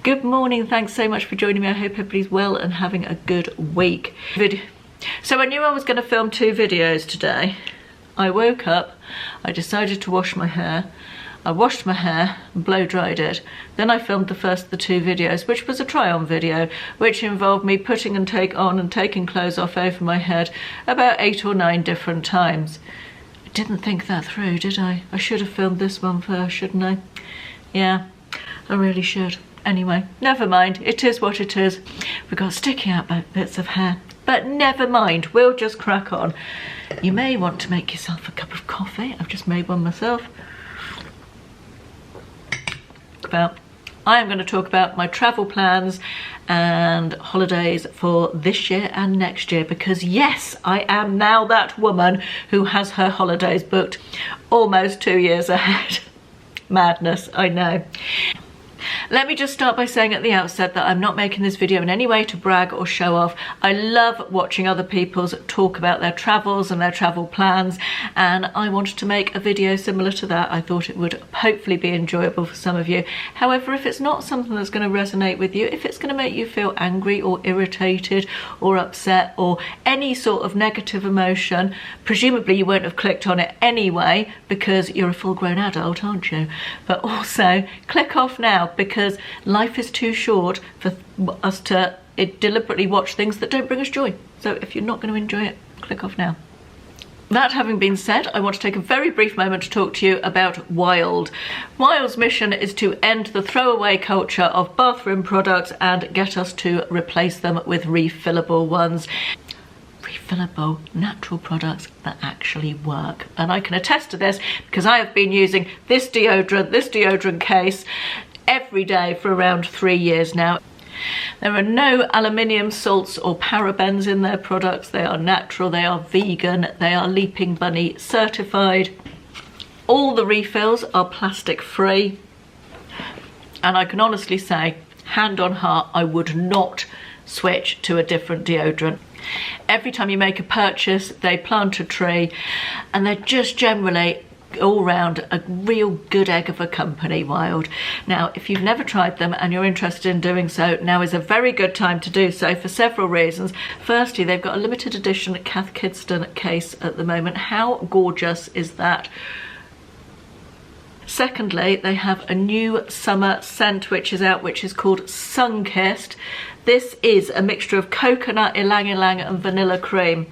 Good morning, thanks so much for joining me. I hope everybody's well and having a good week. So I knew I was going to film 2 videos today. I woke up, I decided to wash my hair. I washed my hair and blow dried it. Then I filmed the first of the 2 videos, which was a try on video, which involved me putting and taking clothes off over my head about 8 or 9 different times. I didn't think that through, did I? I should have filmed this one first, shouldn't I? Yeah, I really should. Anyway, never mind, it is what it is. We've got sticking out bits of hair, but never mind, we'll just crack on. You may want to make yourself a cup of coffee. I've just made one myself. I am going to talk about my travel plans and holidays for this year and next year, because yes, I am now that woman who has her holidays booked almost 2 years ahead. Madness, I know. Let me just start by saying at the outset that I'm not making this video in any way to brag or show off. I love watching other people's talk about their travels and their travel plans, and I wanted to make a video similar to that. I thought it would hopefully be enjoyable for some of you. However, if it's not something that's going to resonate with you, if it's going to make you feel angry or irritated or upset or any sort of negative emotion, presumably you won't have clicked on it anyway because you're a full-grown adult, aren't you? But also, click off now, because life is too short for us to deliberately watch things that don't bring us joy. So if you're not going to enjoy it, click off now. That having been said, I want to take a very brief moment to talk to you about Wild. Wild's mission is to end the throwaway culture of bathroom products and get us to replace them with refillable ones. Refillable natural products that actually work. And I can attest to this because I have been using this deodorant case every day for around 3 years now. There are no aluminium salts or parabens in their products. They are natural, they are vegan, they are Leaping Bunny certified. All the refills are plastic free. And I can honestly say, hand on heart, I would not switch to a different deodorant. Every time you make a purchase, they plant a tree, and they're just generally all round a real good egg of a company, Wild. Now, if you've never tried them and you're interested in doing so, now is a very good time to do so for several reasons. Firstly, they've got a limited edition Cath Kidston case at the moment. How gorgeous is that? Secondly, they have a new summer scent which is out, which is called Sunkissed. This is a mixture of coconut, ylang ylang and vanilla cream.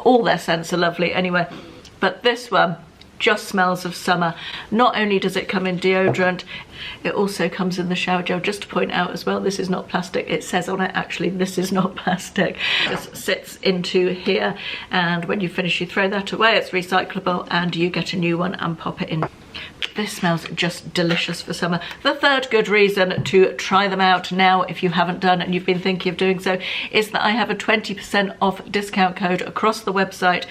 All their scents are lovely anyway, but this one just smells of summer. Not only does it come in deodorant, it also comes in the shower gel. Just to point out as well, this is not plastic. It says on it, actually, this is not plastic. It just sits into here, and when you finish, you throw that away. It's recyclable, and you get a new one and pop it in. This smells just delicious for summer. The third good reason to try them out now, if you haven't done and you've been thinking of doing so, is that I have a 20% off discount code across the website.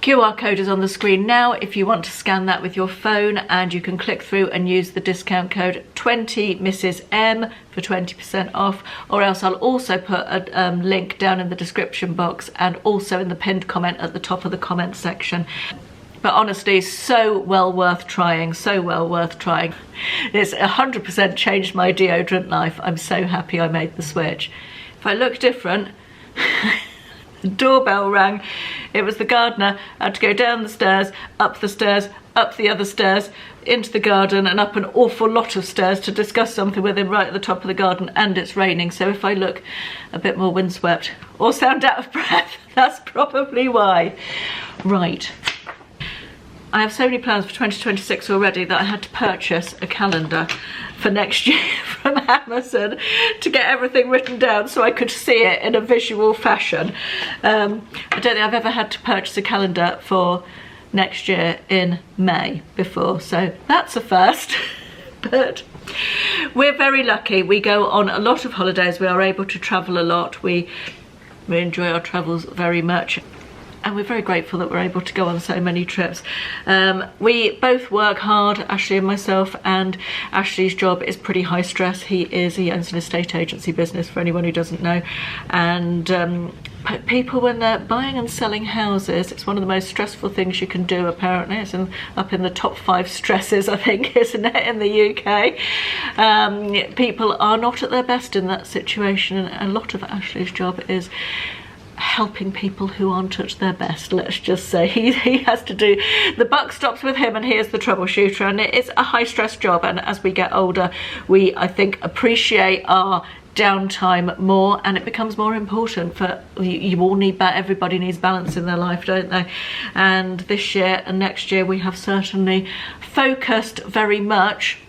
QR code is on the screen now if you want to scan that with your phone, and you can click through and use the discount code 20 Mrs M for 20% off, or else I'll also put a link down in the description box and also in the pinned comment at the top of the comment section. But honestly, so well worth trying, so well worth trying. It's 100% changed my deodorant life. I'm so happy I made the switch. If I look different, the doorbell rang. It was the gardener. I had to go down the stairs, up the other stairs, into the garden and up an awful lot of stairs to discuss something with him right at the top of the garden, and it's raining. So if I look a bit more windswept or sound out of breath, that's probably why. Right. I have so many plans for 2026 already that I had to purchase a calendar for next year from Amazon to get everything written down so I could see it in a visual fashion. I don't think I've ever had to purchase a calendar for next year in May before, so that's a first. But we're very lucky. We go on a lot of holidays. We are able to travel a lot. We enjoy our travels very much. And we're very grateful that we're able to go on so many trips. We both work hard, Ashley and myself, and Ashley's job is pretty high stress. He owns an estate agency business, for anyone who doesn't know, and people, when they're buying and selling houses, it's one of the most stressful things you can do, apparently. It's up in the top 5 stresses, I think, isn't it, in the UK. People are not at their best in that situation, and a lot of Ashley's job is helping people who aren't at their best, let's just say. He has to do, the buck stops with him, and he is the troubleshooter, and it is a high stress job. And as we get older, we, I think, appreciate our downtime more, and it becomes more important. For you all need that, everybody needs balance in their life, don't they? And this year and next year we have certainly focused very much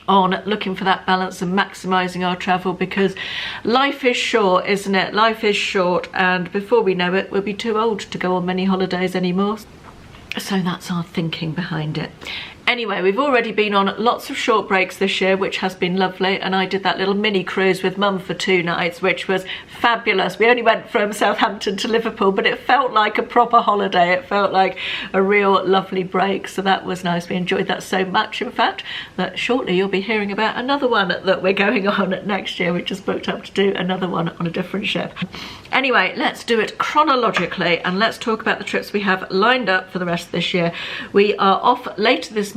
on looking for that balance and maximising our travel, because life is short, isn't it? Life is short, and before we know it, we'll be too old to go on many holidays anymore. So that's our thinking behind it. Anyway, we've already been on lots of short breaks this year, which has been lovely, and I did that little mini cruise with Mum for 2 nights, which was fabulous. We only went from Southampton to Liverpool, but it felt like a proper holiday. It felt like a real lovely break, so that was nice. We enjoyed that so much, in fact, that shortly you'll be hearing about another one that we're going on next year. We just booked up to do another one on a different ship. Anyway, let's do it chronologically, and let's talk about the trips we have lined up for the rest of this year. We are off later this month.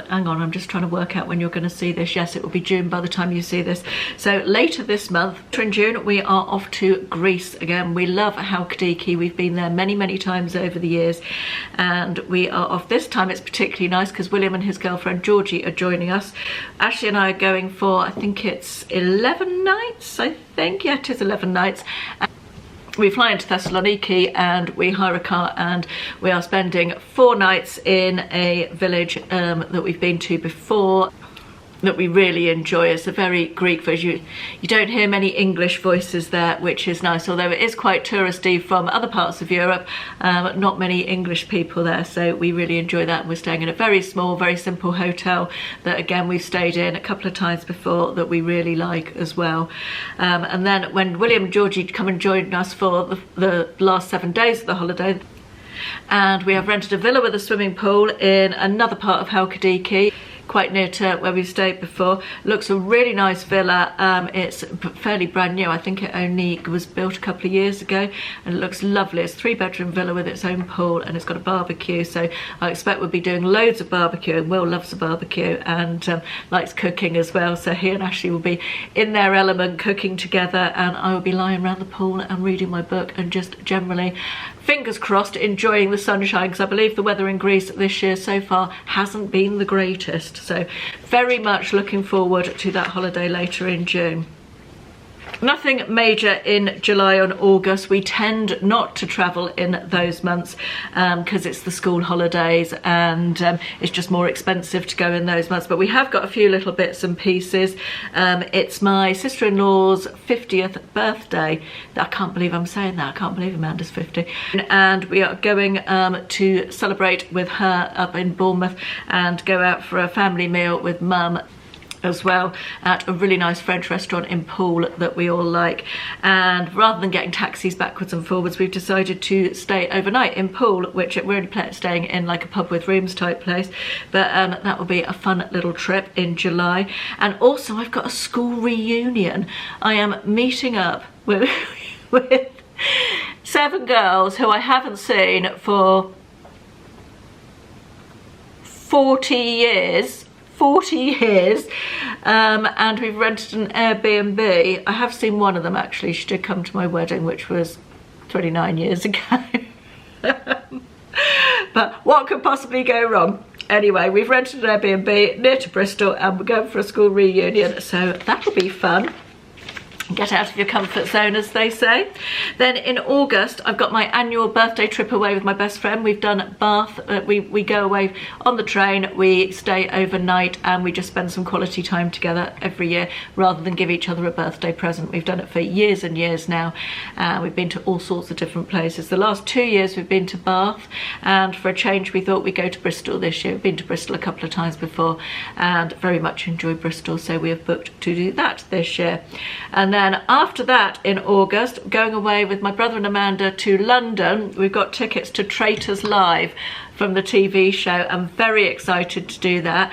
Hang on, I'm just trying to work out when you're going to see this. Yes, it will be June by the time you see this. So later this month, in June, we are off to Greece again. We love Halkidiki. We've been there many times over the years, and we are off this time. It's particularly nice because William and his girlfriend Georgie are joining us. Ashley and I are going for, I think it's 11 nights, I think. Yeah, it is 11 nights. We fly into Thessaloniki and we hire a car, and we are spending 4 nights in a village that we've been to before, that we really enjoy. It's a very Greek village. You don't hear many English voices there, which is nice, although it is quite touristy from other parts of Europe. Not many English people there, so we really enjoy that. And we're staying in a very small, very simple hotel that, again, we've stayed in a couple of times before, that we really like as well. And then when William and Georgie come and join us for the last 7 days of the holiday, and we have rented a villa with a swimming pool in another part of Halkidiki, quite near to where we stayed before. Looks a really nice villa. It's fairly brand new. I think it only was built a couple of years ago, and it looks lovely. It's a 3-bedroom villa with its own pool, and it's got a barbecue, so I expect we'll be doing loads of barbecue, and Will loves a barbecue and likes cooking as well, so he and Ashley will be in their element cooking together, and I will be lying around the pool and reading my book and just generally, fingers crossed, enjoying the sunshine, because I believe the weather in Greece this year so far hasn't been the greatest. So very much looking forward to that holiday later in June. Nothing major in July and August. We tend not to travel in those months because it's the school holidays, and it's just more expensive to go in those months. But we have got a few little bits and pieces. It's my sister-in-law's 50th birthday. I can't believe I'm saying that. I can't believe Amanda's 50. And we are going to celebrate with her up in Bournemouth and go out for a family meal with Mum as well at a really nice French restaurant in Poole that we all like. And rather than getting taxis backwards and forwards, we've decided to stay overnight in Poole, which we're only staying in like a pub with rooms type place, but that will be a fun little trip in July. And also I've got a school reunion. I am meeting up with 7 girls who I haven't seen for 40 years, and we've rented an Airbnb. I have seen one of them actually. She did come to my wedding, which was 29 years ago. But what could possibly go wrong? Anyway, we've rented an Airbnb near to Bristol, and we're going for a school reunion, so that'll be fun. Get out of your comfort zone, as they say. Then in August, I've got my annual birthday trip away with my best friend. We've done Bath. We go away on the train, we stay overnight, and we just spend some quality time together every year rather than give each other a birthday present. We've done it for years and years now. We've been to all sorts of different places. The last 2 years we've been to Bath, and for a change we thought we'd go to Bristol this year. We've been to Bristol a couple of times before and very much enjoyed Bristol, so we have booked to do that this year. And then after that, in August, going away with my brother and Amanda to London. We've got tickets to Traitors Live from the TV show. I'm very excited to do that.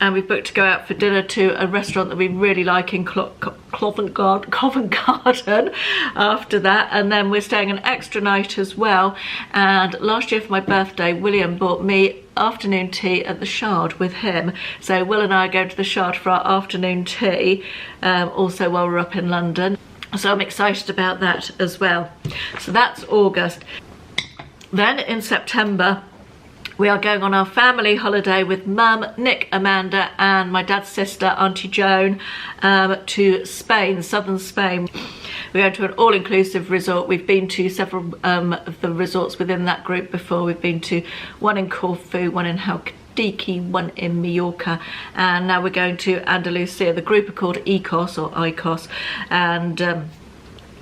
and we've booked to go out for dinner to a restaurant that we really like in Covent Garden after that, and then we're staying an extra night as well. And last year for my birthday, William bought me afternoon tea at the Shard with him, so Will and I are going to the Shard for our afternoon tea, also while we're up in London, so I'm excited about that as well. So that's August. Then in September we are going on our family holiday with Mum, Nick, Amanda and my dad's sister, Auntie Joan, to Spain, southern Spain. We're going to an all-inclusive resort. We've been to several of the resorts within that group before. We've been to one in Corfu, one in Halkidiki, one in Mallorca, and now we're going to Andalusia. The group are called ECOS or ICOS,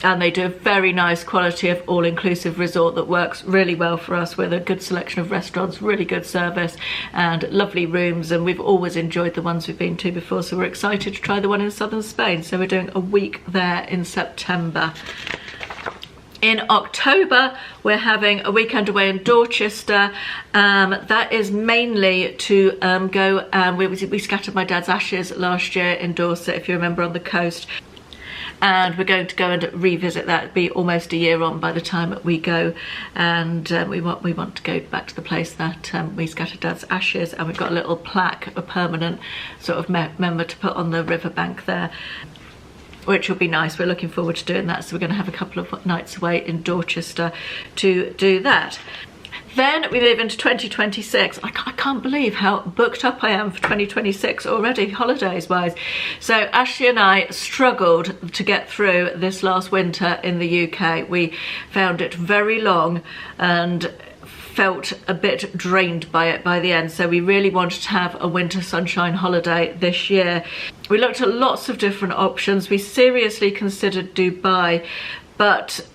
and they do a very nice quality of all-inclusive resort that works really well for us, with a good selection of restaurants, really good service and lovely rooms, and we've always enjoyed the ones we've been to before, so we're excited to try the one in southern Spain. So we're doing a week there in September. In October we're having a weekend away in Dorchester. That is mainly to go, we scattered my dad's ashes last year in Dorset, if you remember, on the coast. And we're going to go and revisit that. It'll be almost a year on by the time we go, and we want to go back to the place that we scattered Dad's ashes, and we've got a little plaque, a permanent sort of member to put on the riverbank there, which will be nice. We're looking forward to doing that, so we're going to have a couple of nights away in Dorchester to do that. Then we move into 2026. I can't believe how booked up I am for 2026 already, holidays wise. So Ashley and I struggled to get through this last winter in the UK. We found it very long and felt a bit drained by it by the end, so we really wanted to have a winter sunshine holiday this year. We looked at lots of different options. We seriously considered Dubai, but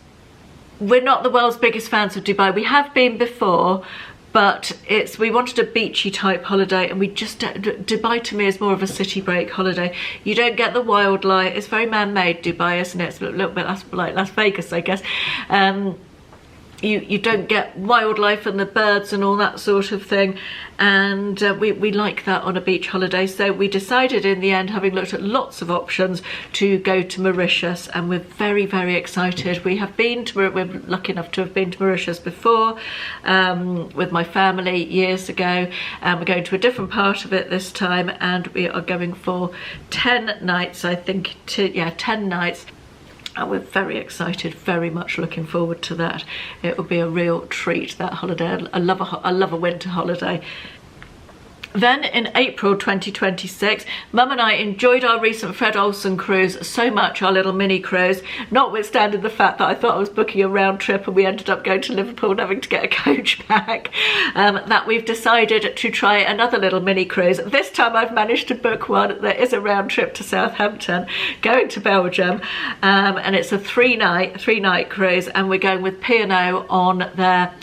we're not the world's biggest fans of Dubai. We have been before, but we wanted a beachy type holiday, and Dubai to me is more of a city break holiday. You don't get the wildlife. It's very man-made, Dubai, isn't it? It's a little bit like Las Vegas, I guess. You don't get wildlife and the birds and all that sort of thing, and we like that on a beach holiday. So we decided in the end, having looked at lots of options, to go to Mauritius, and we're very, very excited. We're lucky enough to have been to Mauritius before with my family years ago, and we're going to a different part of it this time, and we are going for 10 nights, I think. 10 nights. And we're very excited, very much looking forward to that. It will be a real treat, that holiday. I love a winter holiday. Then in April 2026, Mum and I enjoyed our recent Fred Olsen cruise so much, our little mini cruise, notwithstanding the fact that I thought I was booking a round trip and we ended up going to Liverpool and having to get a coach back, that we've decided to try another little mini cruise. This time I've managed to book one that is a round trip to Southampton, going to Belgium, and it's a three night cruise, and we're going with P&O on their,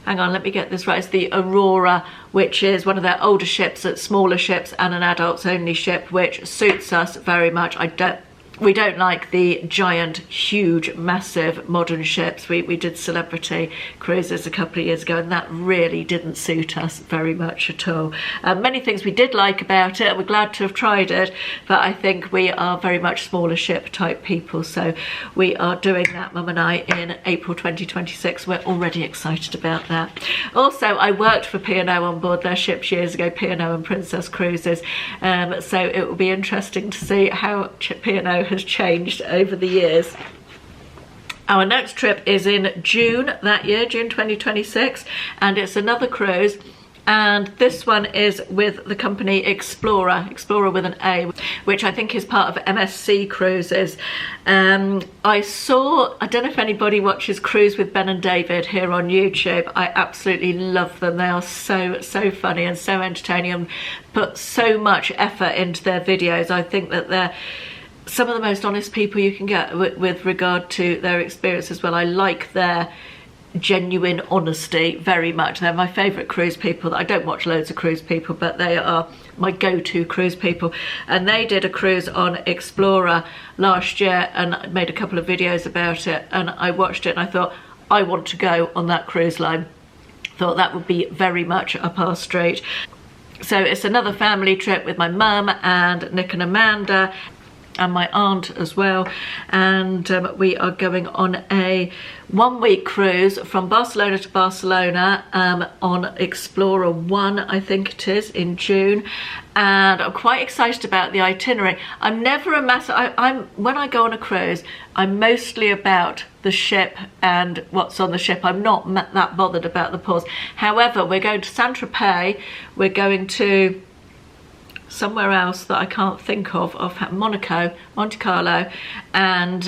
hang on, let me get this right, it's the Aurora, which is one of their older ships, smaller ships, and an adults only ship, which suits us very much. We don't like the giant, huge, massive modern ships. We did Celebrity cruises a couple of years ago, and that really didn't suit us very much at all. Many things we did like about it, and we're glad to have tried it, but I think we are very much smaller ship type people, so we are doing that, Mum and I, in April 2026. We're already excited about that. Also, I worked for P&O on board their ships years ago, P&O and Princess Cruises, so it will be interesting to see how P&O has changed over the years. Our next trip is in June that year, June 2026, and it's another cruise, and this one is with the company Explorer with an A, which I think is part of MSC Cruises. I don't know if anybody watches Cruise with Ben and David here on YouTube. I absolutely love them. They are so funny and so entertaining, and put so much effort into their videos. I think that they're some of the most honest people you can get with regard to their experience as well. I like their genuine honesty very much. They're my favourite cruise people. I don't watch loads of cruise people, but they are my go-to cruise people, and they did a cruise on Explorer last year and made a couple of videos about it, and I watched it and I thought, I want to go on that cruise line. Thought that would be very much up our street. So it's another family trip with my mum and Nick and Amanda and my aunt as well, and we are going on a 1-week cruise from Barcelona to Barcelona on Explorer 1, I think it is, in June, and I'm quite excited about the itinerary. I'm never a massive, when I go on a cruise, I'm mostly about the ship and what's on the ship. I'm not that bothered about the pause. However, we're going to Saint-Tropez, we're going to somewhere else that I can't think of Monaco, Monte Carlo, and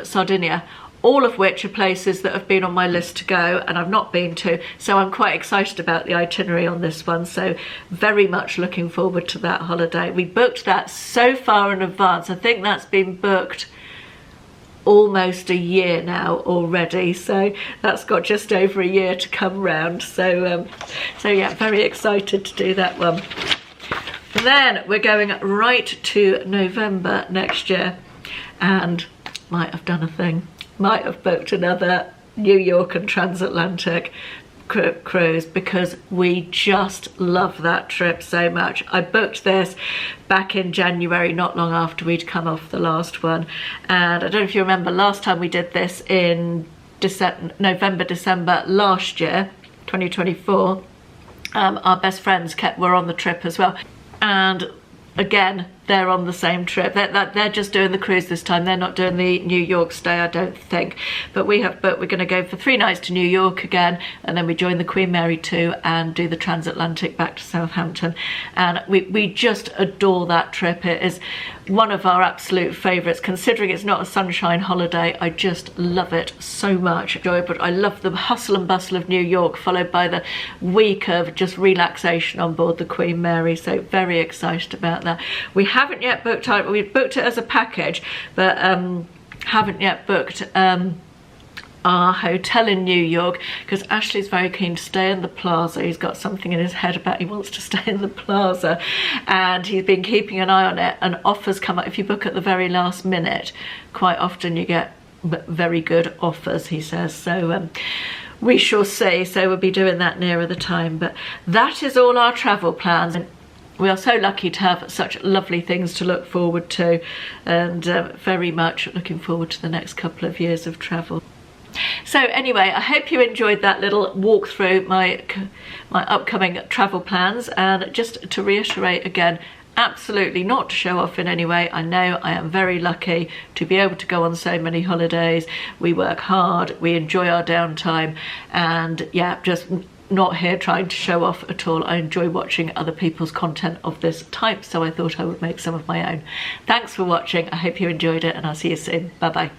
Sardinia, all of which are places that have been on my list to go and I've not been to, so I'm quite excited about the itinerary on this one, so very much looking forward to that holiday. We booked that so far in advance. I think that's been booked almost a year now already, so that's got just over a year to come round, so yeah, very excited to do that one. And then we're going right to November next year, and might have done a thing, might have booked another New York and transatlantic cruise, because we just love that trip so much. I booked this back in January, not long after we'd come off the last one, and I don't know if you remember, last time we did this in November, December last year, 2024, our best friends were on the trip as well. And again, they're on the same trip. They're just doing the cruise this time. They're not doing the New York stay, I don't think. But we're going to go for 3 nights to New York again, and then we join the Queen Mary 2 and do the transatlantic back to Southampton. And we just adore that trip. It is one of our absolute favourites, considering it's not a sunshine holiday. I just love it so much. But I love the hustle and bustle of New York, followed by the week of just relaxation on board the Queen Mary. So very excited about that. We haven't yet booked it. We've booked it as a package, but haven't yet booked our hotel in New York, because Ashley's very keen to stay in the Plaza. He's got something in his head about he wants to stay in the Plaza, and he's been keeping an eye on it, and offers come up. If you book at the very last minute, quite often you get very good offers, he says. So we shall see. So we'll be doing that nearer the time. But that is all our travel plans. We are so lucky to have such lovely things to look forward to, and very much looking forward to the next couple of years of travel. So anyway, I hope you enjoyed that little walk through my upcoming travel plans, and just to reiterate again, absolutely not to show off in any way. I know I am very lucky to be able to go on so many holidays. We work hard, we enjoy our downtime, and yeah, just not here trying to show off at all. I enjoy watching other people's content of this type, so I thought I would make some of my own. Thanks for watching. I hope you enjoyed it, and I'll see you soon. Bye bye.